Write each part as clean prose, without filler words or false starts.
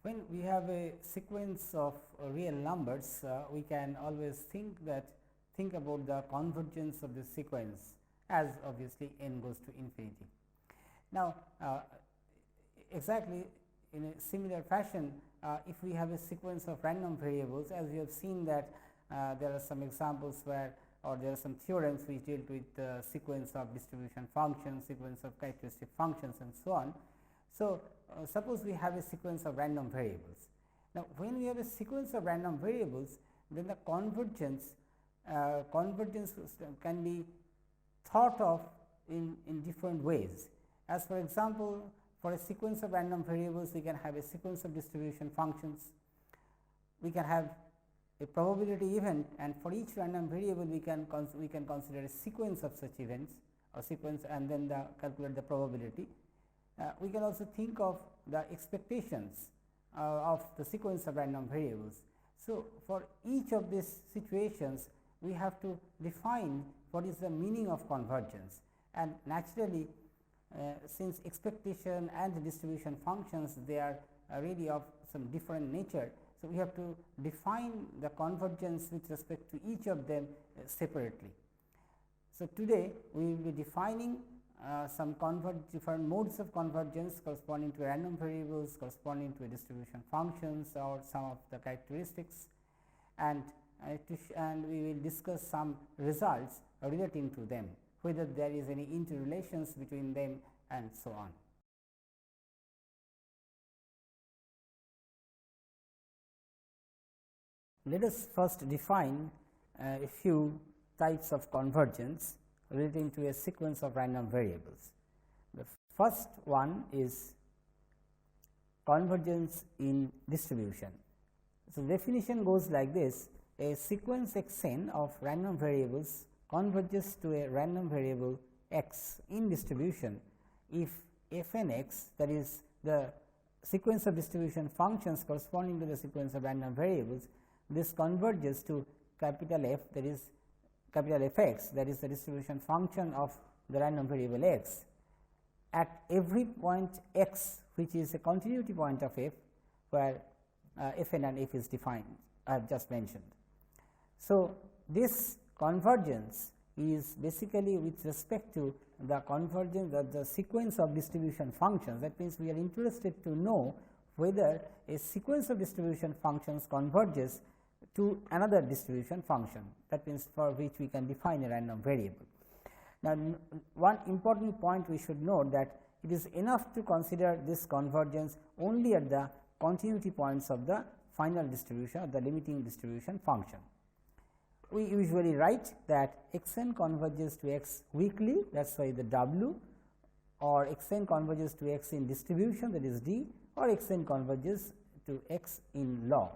when we have a sequence of real numbers, we can always think about the convergence of the sequence as obviously n goes to infinity. Now, exactly in a similar fashion, if we have a sequence of random variables, as we have seen that there are some examples where, or there are some theorems which deal with the sequence of distribution functions, sequence of characteristic functions and so on. So, suppose we have a sequence of random variables. Now, when we have a sequence of random variables, then the convergence can be thought of in different ways. As for example, for a sequence of random variables, we can have a sequence of distribution functions, we can have a probability event, and for each random variable we can consider a sequence of such events or sequence and then calculate the probability. We can also think of the expectations of the sequence of random variables. So, for each of these situations we have to define what is the meaning of convergence, and naturally since expectation and distribution functions, they are really of some different nature. So, we have to define the convergence with respect to each of them separately. So, today we will be defining some different modes of convergence corresponding to random variables, corresponding to distribution functions or some of the characteristics, and we will discuss some results relating to them, whether there is any interrelations between them and so on. Let us first define a few types of convergence relating to a sequence of random variables. The first one is convergence in distribution. So, the definition goes like this: a sequence x n of random variables converges to a random variable x in distribution if f n x, that is the sequence of distribution functions corresponding to the sequence of random variables, this converges to capital F, that is capital F x, that is the distribution function of the random variable x at every point x, which is a continuity point of f, where f n and f is defined, I have just mentioned. So, this convergence is basically with respect to the convergence of the sequence of distribution functions. That means, we are interested to know whether a sequence of distribution functions converges to another distribution function, that means, for which we can define a random variable. Now, one important point we should note that it is enough to consider this convergence only at the continuity points of the final distribution or the limiting distribution function. We usually write that x n converges to x weakly, that is why the W, or x n converges to x in distribution, that is D, or x n converges to x in log.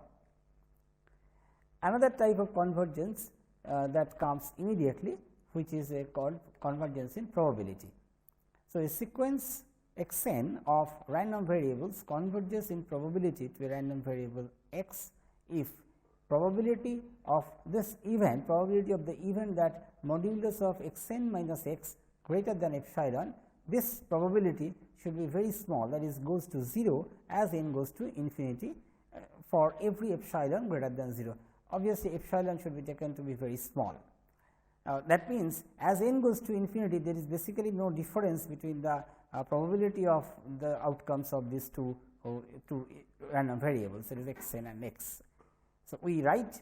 Another type of convergence that comes immediately, which is called convergence in probability. So, a sequence x n of random variables converges in probability to a random variable x if probability of this event, probability of the event that modulus of x n minus x greater than epsilon, this probability should be very small, that is goes to 0 as n goes to infinity for every epsilon greater than 0. Obviously, epsilon should be taken to be very small. That means, as n goes to infinity, there is basically no difference between the probability of the outcomes of these two random variables, that is x n and x. So, we write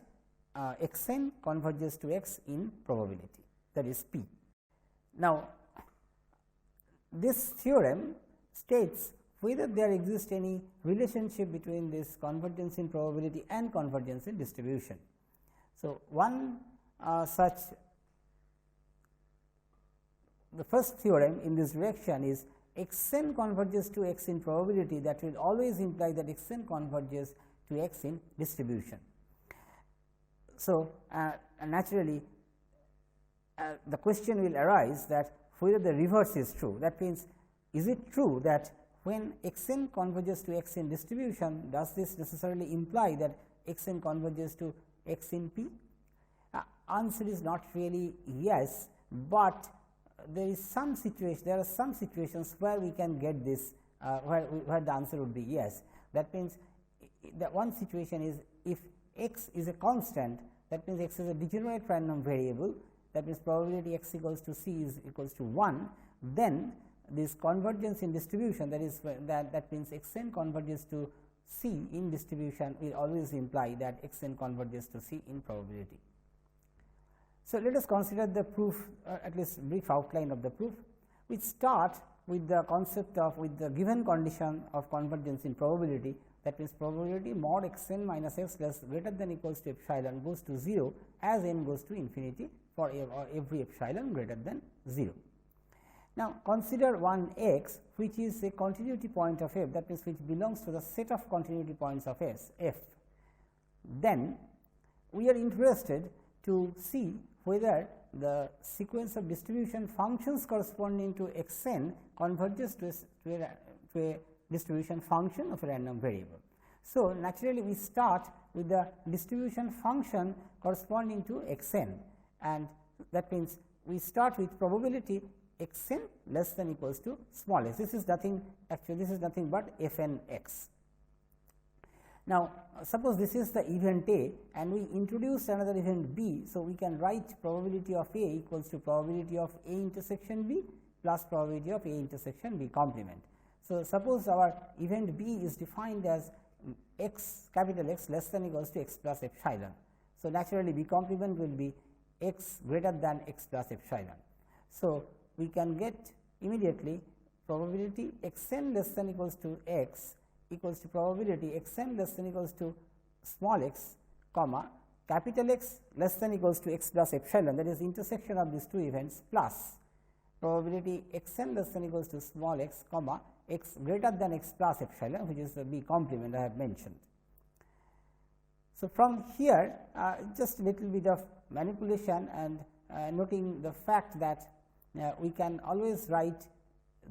x n converges to x in probability, that is P. Now, this theorem states whether there exists any relationship between this convergence in probability and convergence in distribution. So, one such, the first theorem in this direction is x n converges to x in probability, that will always imply that x n converges to x in distribution. So, naturally the question will arise that whether the reverse is true. That means, is it true that when x n converges to x in distribution, does this necessarily imply that x n converges to x in P? Answer is not really yes, but there is some situation, there are some situations where we can get this, where the answer would be yes. That means, the one situation is if x is a constant, that means x is a degenerate random variable, that means probability x equals to c is equals to 1, then this convergence in distribution, that is that means x n converges to c in distribution will always imply that x n converges to c in probability. So, let us consider the proof, at least brief outline of the proof. We start with the concept of with the given condition of convergence in probability, that means probability mod x n minus x less greater than equals to epsilon goes to 0 as n goes to infinity for every epsilon greater than 0. Now, consider one x which is a continuity point of f, that means which belongs to the set of continuity points of f. Then we are interested to see whether the sequence of distribution functions corresponding to x n converges to a distribution function of a random variable. So, naturally we start with the distribution function corresponding to x n, and that means we start with probability x n less than equals to small x. This is nothing, actually this is nothing but f n x. Now, suppose this is the event A and we introduce another event B. So, we can write probability of A equals to probability of A intersection B plus probability of A intersection B complement. So, suppose our event B is defined as x capital X less than equals to x plus epsilon. So, naturally B complement will be x greater than x plus epsilon. So, we can get immediately probability x n less than equals to x equals to probability x n less than equals to small x comma capital X less than equals to x plus epsilon, that is intersection of these two events, plus probability x n less than equals to small x comma x greater than x plus epsilon, which is the B complement I have mentioned. So, from here just a little bit of manipulation and noting the fact that we can always write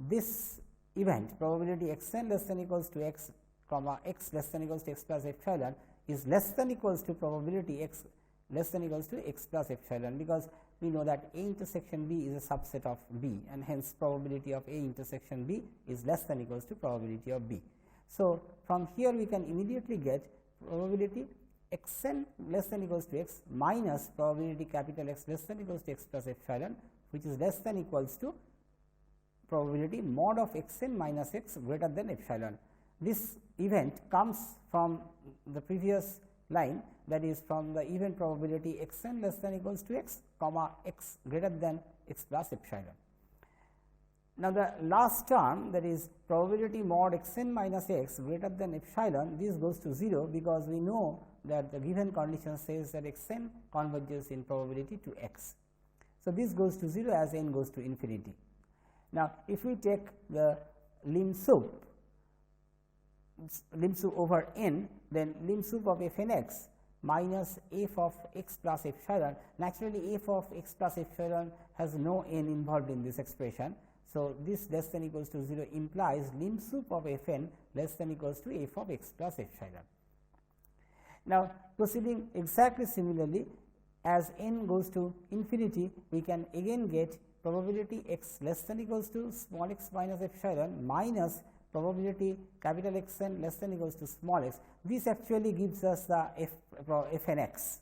this event probability x n less than equals to x comma x less than equals to x plus epsilon is less than equals to probability x less than equals to x plus epsilon, because we know that A intersection B is a subset of B, and hence probability of A intersection B is less than equals to probability of B. So, from here we can immediately get probability x n less than equals to x minus probability capital X less than equals to x plus epsilon, which is less than equals to probability mod of x n minus x greater than epsilon. This event comes from the previous line, that is from the event probability x n less than equals to x comma x greater than x plus epsilon. Now, the last term, that is probability mod x n minus x greater than epsilon, this goes to 0, because we know that the given condition says that x n converges in probability to x. So, this goes to 0 as n goes to infinity. Now, if we take the lim sup over n, then lim sup of f n x minus f of x plus epsilon. Naturally, f of x plus epsilon has no n involved in this expression. So, this less than equals to 0 implies lim sup of f n less than equals to f of x plus epsilon. Now, proceeding exactly similarly, as n goes to infinity, we can again get probability x less than equals to small x minus epsilon minus probability capital X n less than equals to small x. This actually gives us the f n x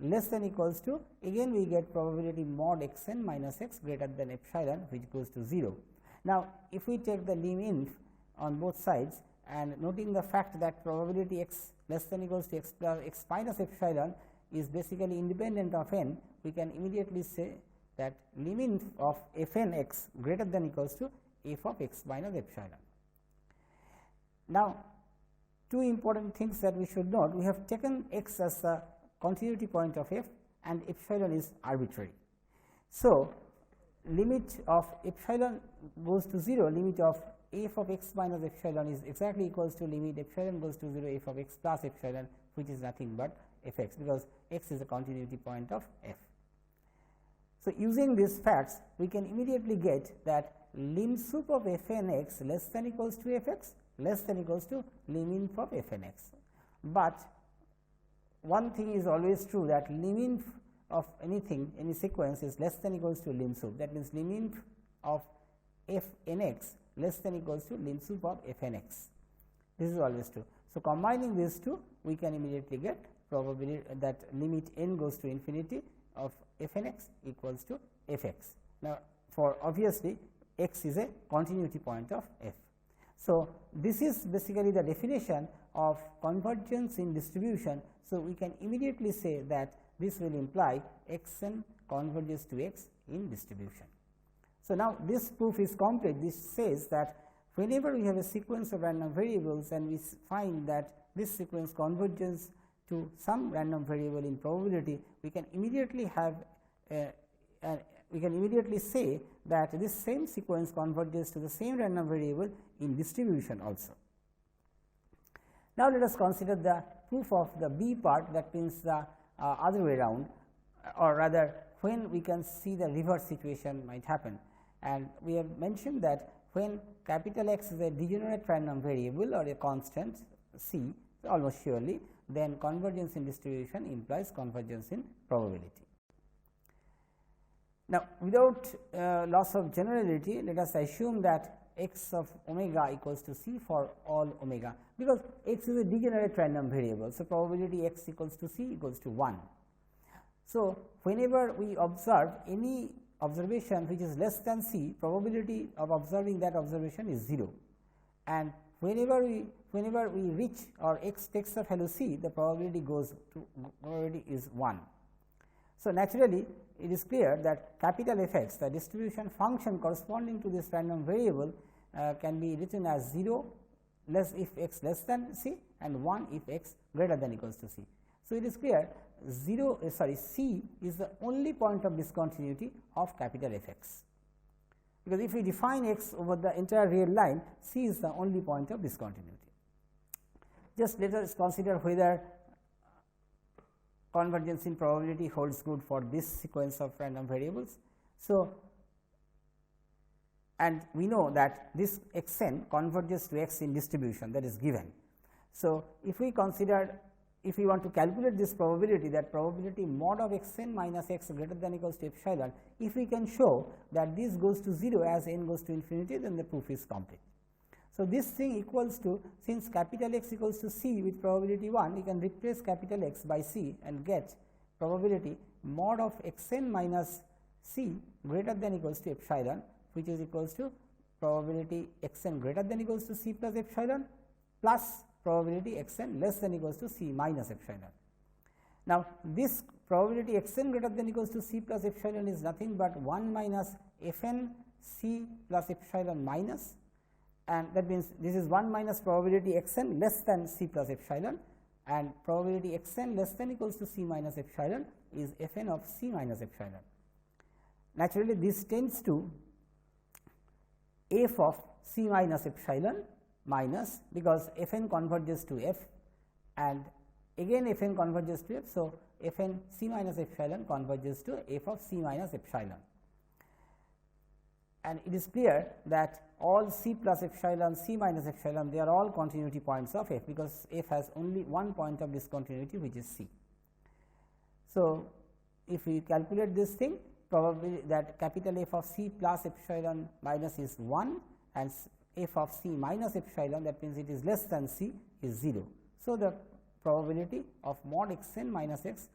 less than equals to, again we get probability mod x n minus x greater than epsilon, which goes to 0. Now, if we take the lim inf on both sides and noting the fact that probability x less than equals to x plus x minus epsilon is basically independent of n, we can immediately say that lim inf of f n x greater than equals to f of x minus epsilon. Now, two important things that we should note: we have taken x as the continuity point of f and epsilon is arbitrary. So, limit of epsilon goes to 0, limit of f of x minus epsilon is exactly equals to limit epsilon goes to 0 f of x plus epsilon, which is nothing but f x, because x is a continuity point of f. So, using these facts, we can immediately get that lim sup of f n x less than equals to f x less than equals to lim inf of f n x. But one thing is always true, that lim inf of anything, any sequence is less than equals to lim sup. That means, lim inf of f n x less than equals to lim sup of f n x. This is always true. So, combining these two, we can immediately get probability that limit n goes to infinity of f n x equals to f x. Now, for obviously x is a continuity point of f. So, this is basically the definition of convergence in distribution. So, we can immediately say that this will imply x n converges to x in distribution. So, now this proof is complete. This says that whenever we have a sequence of random variables and we find that this sequence converges to some random variable in probability, we can immediately have we can immediately say that this same sequence converges to the same random variable in distribution also. Now, let us consider the proof of the B part, that means the other way around, or rather when we can see the reverse situation might happen. And we have mentioned that when capital X is a degenerate random variable or a constant C almost surely, then convergence in distribution implies convergence in probability. Now, without loss of generality, let us assume that x of omega equals to c for all omega, because x is a degenerate random variable. So, probability x equals to c equals to 1. So, whenever we observe any observation which is less than c, probability of observing that observation is 0, and whenever we reach or x takes the value c, the probability goes to probability is 1. So, naturally it is clear that capital F x, the distribution function corresponding to this random variable, can be written as 0 less if x less than c and 1 if x greater than equals to c. So, it is clear c is the only point of discontinuity of capital F x, because if we define x over the entire real line, c is the only point of discontinuity. Just let us consider whether convergence in probability holds good for this sequence of random variables. So, and we know that this x n converges to x in distribution, that is given. So, if we consider, if we want to calculate this probability, that probability mod of x n minus x greater than equals to epsilon, if we can show that this goes to 0 as n goes to infinity, then the proof is complete. So, this thing equals to, since capital X equals to c with probability 1, we can replace capital X by c and get probability mod of x n minus c greater than equals to epsilon, which is equals to probability x n greater than equals to c plus epsilon plus probability x n less than equals to c minus epsilon. Now, this probability x n greater than equals to c plus epsilon is nothing but 1 minus f n c plus epsilon minus, and that means this is 1 minus probability x n less than c plus epsilon, and probability x n less than equals to c minus epsilon is f n of c minus epsilon. Naturally, this tends to f of c minus epsilon minus, because f n converges to f and again f n converges to f. So, f n c minus epsilon converges to f of c minus epsilon. And it is clear that all c plus epsilon, c minus epsilon, they are all continuity points of f, because f has only one point of discontinuity, which is c. So, if we calculate this thing, probably that capital F of c plus epsilon minus is 1 and f of c minus epsilon, that means it is less than c, is 0. So, the probability of mod x n minus x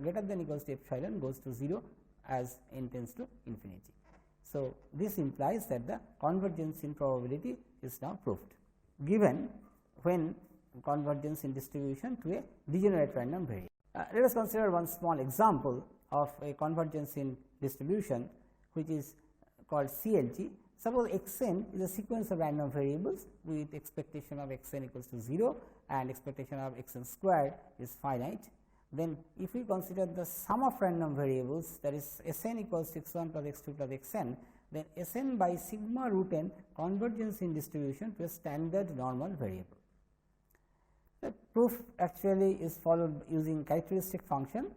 greater than equals to epsilon goes to 0 as n tends to infinity. So, this implies that the convergence in probability is now proved, given when convergence in distribution to a degenerate random variable. Let us consider one small example of a convergence in distribution, which is called CLT. Suppose x n is a sequence of random variables with expectation of x n equals to 0 and expectation of x n squared is finite. Then if we consider the sum of random variables, that is S n equals to x 1 plus x 2 plus x n, then S n by sigma root n convergence in distribution to a standard normal variable. The proof actually is followed using characteristic function.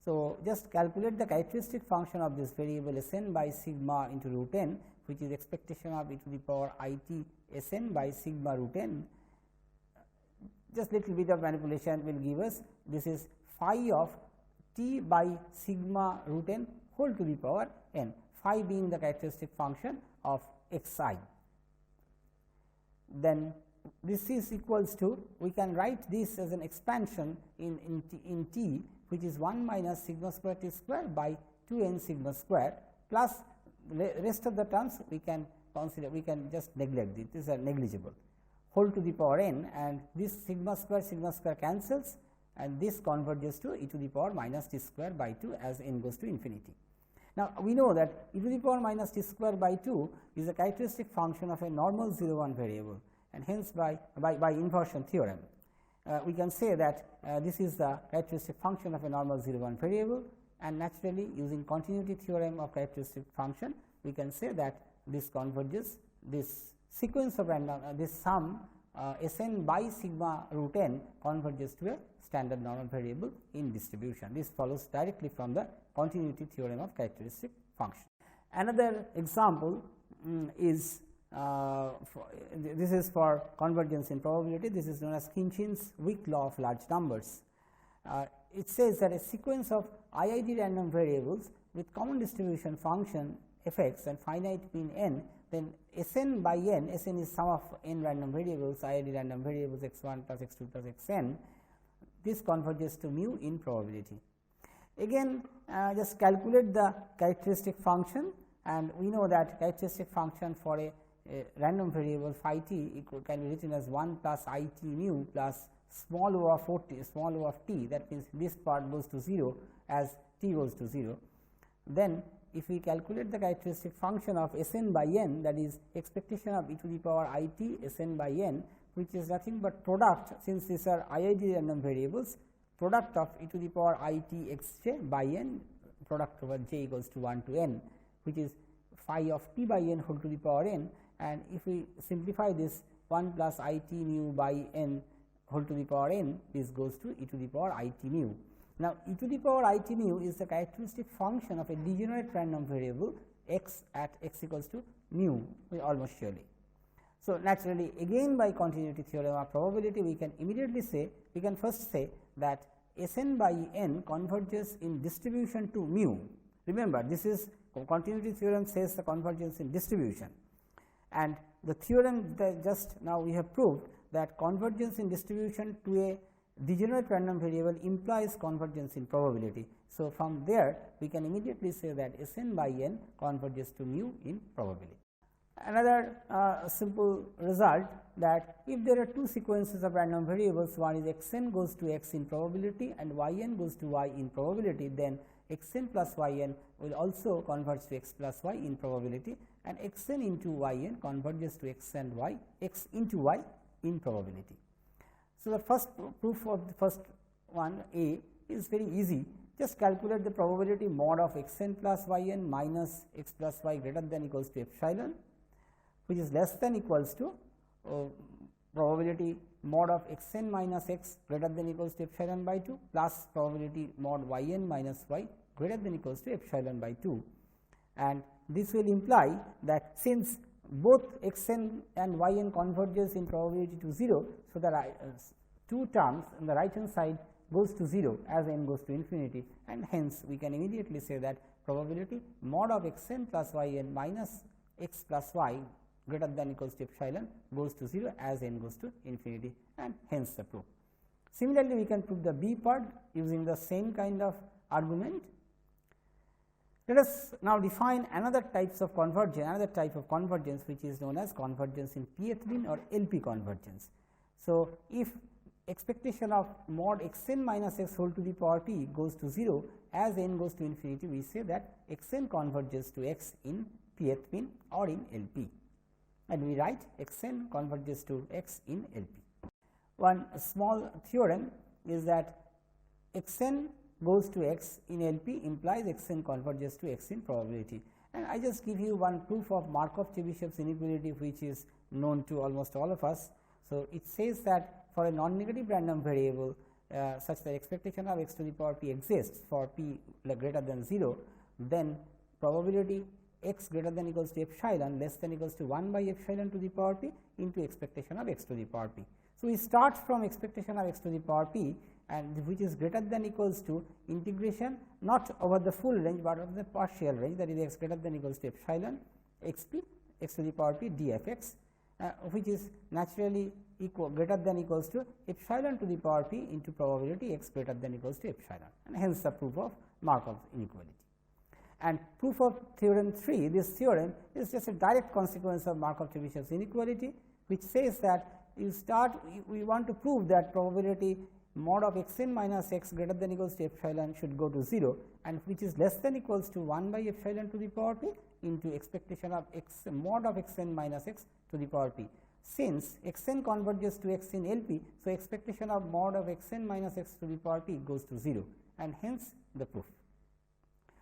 So, just calculate the characteristic function of this variable S n by sigma into root n, which is expectation of e to the power I t S n by sigma root n. Just little bit of manipulation will give us, this is phi of t by sigma root n whole to the power n, phi being the characteristic function of x I. Then this is equals to, we can write this as an expansion in t, which is 1 minus sigma square t square by 2 n sigma square, plus rest of the terms we can consider, we can just neglect it, these are negligible, whole to the power n, and this sigma square cancels, and this converges to e to the power minus t square by 2 as n goes to infinity. Now, we know that e to the power minus t square by 2 is a characteristic function of a normal 0 1 variable, and hence by inversion theorem, we can say that this is the characteristic function of a normal 0 1 variable, and naturally using continuity theorem of characteristic function, we can say that this converges, this sequence of random, this sum S n by sigma root n converges to a standard normal variable in distribution. This follows directly from the continuity theorem of characteristic function. Another example is this is for convergence in probability. This is known as Khinchin's weak law of large numbers. It says that a sequence of IID random variables with common distribution function f x and finite mean n, then S n by n, S n is sum of n random variables, IID random variables x 1 plus x 2 plus x n, this converges to mu in probability. Again, just calculate the characteristic function, and we know that characteristic function for a random variable phi t can be written as 1 plus I t mu plus small o of 40, small o of t, that means this part goes to 0 as t goes to 0. Then if we calculate the characteristic function of S n by n, that is expectation of e to the power I t S n by n, which is nothing but product, since these are IID random variables, product of e to the power I t x j by n, product over j equals to 1 to n, which is phi of t by n whole to the power n, and if we simplify this 1 plus I t mu by n whole to the power n, this goes to e to the power I t mu. Now, e to the power I t mu is the characteristic function of a degenerate random variable x at x equals to mu, almost surely. So, naturally again by continuity theorem of probability, we can immediately say, we can first say that S n by n converges in distribution to mu. Remember, this is continuity theorem says the convergence in distribution, and the theorem that just now we have proved that convergence in distribution to a degenerate random variable implies convergence in probability. So, from there we can immediately say that S n by n converges to mu in probability. Another simple result, that if there are two sequences of random variables, one is x n goes to x in probability and y n goes to y in probability, then x n plus y n will also converge to x plus y in probability, and x n into y n converges to x and y, x into y in probability. So, the first proof of the first one A is very easy. Just calculate the probability mod of x n plus y n minus x plus y greater than equals to epsilon, which is less than equals to probability mod of x n minus x greater than equals to epsilon by 2 plus probability mod y n minus y greater than equals to epsilon by 2. And this will imply that since both x n and y n converges in probability to 0. So, the two terms on the right hand side goes to 0 as n goes to infinity, and hence we can immediately say that probability mod of x n plus y n minus x plus y greater than equals to epsilon goes to 0 as n goes to infinity, and hence the proof. Similarly, we can prove the B part using the same kind of argument. Let us now define another type of convergence, which is known as convergence in pth bin or LP convergence. So, if expectation of mod x n minus x whole to the power t goes to 0 as n goes to infinity, we say that x n converges to x in pth bin or in LP, and we write x n converges to x in LP. One small theorem is that x n goes to x in LP implies x n converges to x in probability, and I just give you one proof of Markov-Chebyshev's inequality, which is known to almost all of us. So, it says that for a non-negative random variable such that expectation of x to the power p exists for p greater than 0, then probability x greater than equals to epsilon less than equals to 1 by epsilon to the power p into expectation of x to the power p. So, we start from expectation of x to the power p, and which is greater than equals to integration not over the full range, but over the partial range, that is x greater than equals to epsilon x p x to the power p d f x, which is naturally greater than equals to epsilon to the power p into probability x greater than equals to epsilon, and hence the proof of Markov's inequality. And proof of theorem 3, this theorem is just a direct consequence of Markov-Chebyshev's inequality, which says that we want to prove that probability mod of x n minus x greater than equals to epsilon should go to 0, and which is less than equals to 1 by epsilon to the power p into expectation of x mod of x n minus x to the power p. Since x n converges to x in L p, so expectation of mod of x n minus x to the power p goes to 0, and hence the proof.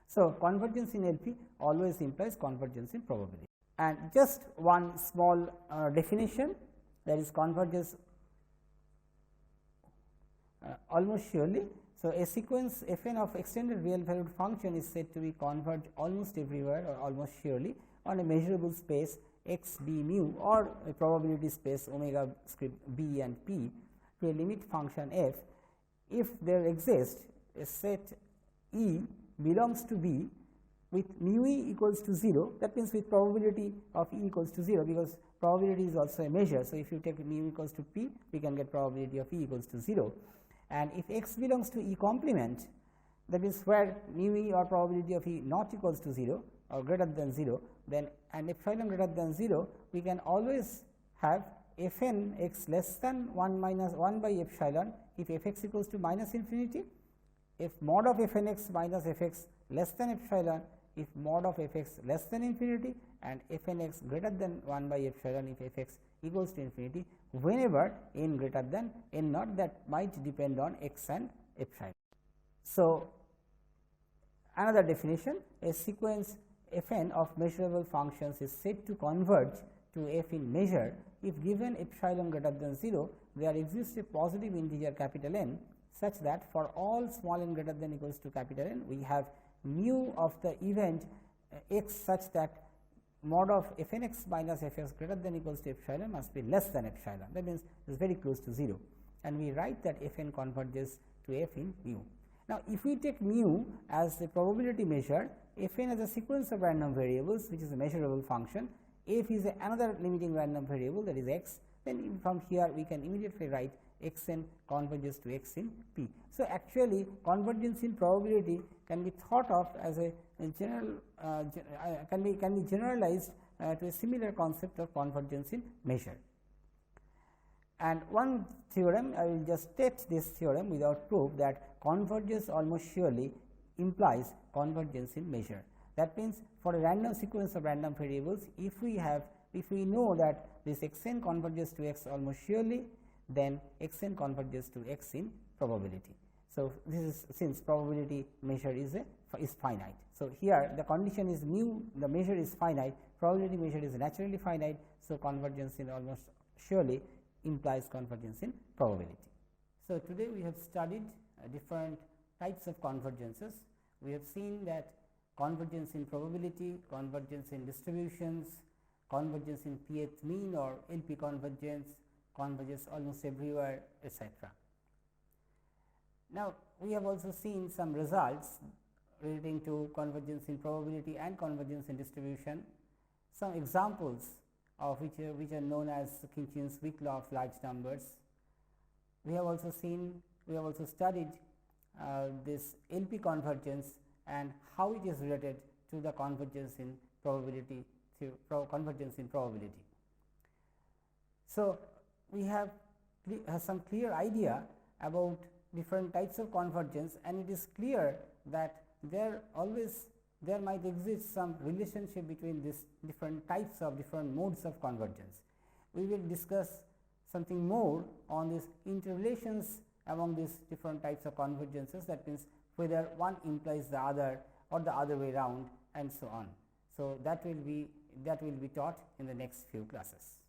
So, convergence in L p always implies convergence in probability. And just one small definition, that is convergence almost surely. So, a sequence f n of extended real valued function is said to be converge almost everywhere or almost surely on a measurable space x b mu or a probability space omega script b and p to a limit function f if there exists a set E belongs to B with mu e equals to 0, that means with probability of E equals to 0, because probability is also a measure. So, if you take mu equals to p, we can get probability of E equals to 0, and if x belongs to E complement, that is where mu e or probability of E not equals to 0 or greater than 0, then and epsilon greater than 0, we can always have f n x less than 1 minus 1 by epsilon if f x equals to minus infinity, if mod of f n x minus f x less than epsilon if mod of f x less than infinity, and f n x greater than 1 by epsilon if f x equals to infinity, whenever n greater than n naught, that might depend on x and epsilon. So, another definition, a sequence f n of measurable functions is said to converge to f in measure if given epsilon greater than 0, there exists a positive integer capital N such that for all small n greater than equals to capital N, we have mu of the event x such that mod of f n x minus f x greater than equals to epsilon must be less than epsilon. That means, it is very close to 0, and we write that f n converges to f in mu. Now, if we take mu as the probability measure, f n as a sequence of random variables which is a measurable function, f is another limiting random variable, that is x, then from here we can immediately write x n converges to x in p. So, actually convergence in probability can be thought of as a general can be generalized to a similar concept of convergence in measure. And one theorem, I will just state this theorem without proof, that convergence almost surely implies convergence in measure. That means, for a random sequence of random variables, if we know that this x n converges to x almost surely, then x n converges to x in probability. So, this is since probability measure is finite. So, here the condition is mu, the measure is finite, probability measure is naturally finite. So, convergence in almost surely implies convergence in probability. So, today we have studied different types of convergences. We have seen that convergence in probability, convergence in distributions, convergence in pth mean or LP convergence, converges almost everywhere, etc. Now, we have also seen some results relating to convergence in probability and convergence in distribution, some examples of which are known as Khinchin's weak law of large numbers. We have also studied this LP convergence and how it is related to the convergence in probability, convergence in probability. So, we have some clear idea about different types of convergence, and it is clear that there might exist some relationship between these different types of different modes of convergence. We will discuss something more on these interrelations among these different types of convergences, that means whether one implies the other or the other way round, and so on. So, that will be taught in the next few classes.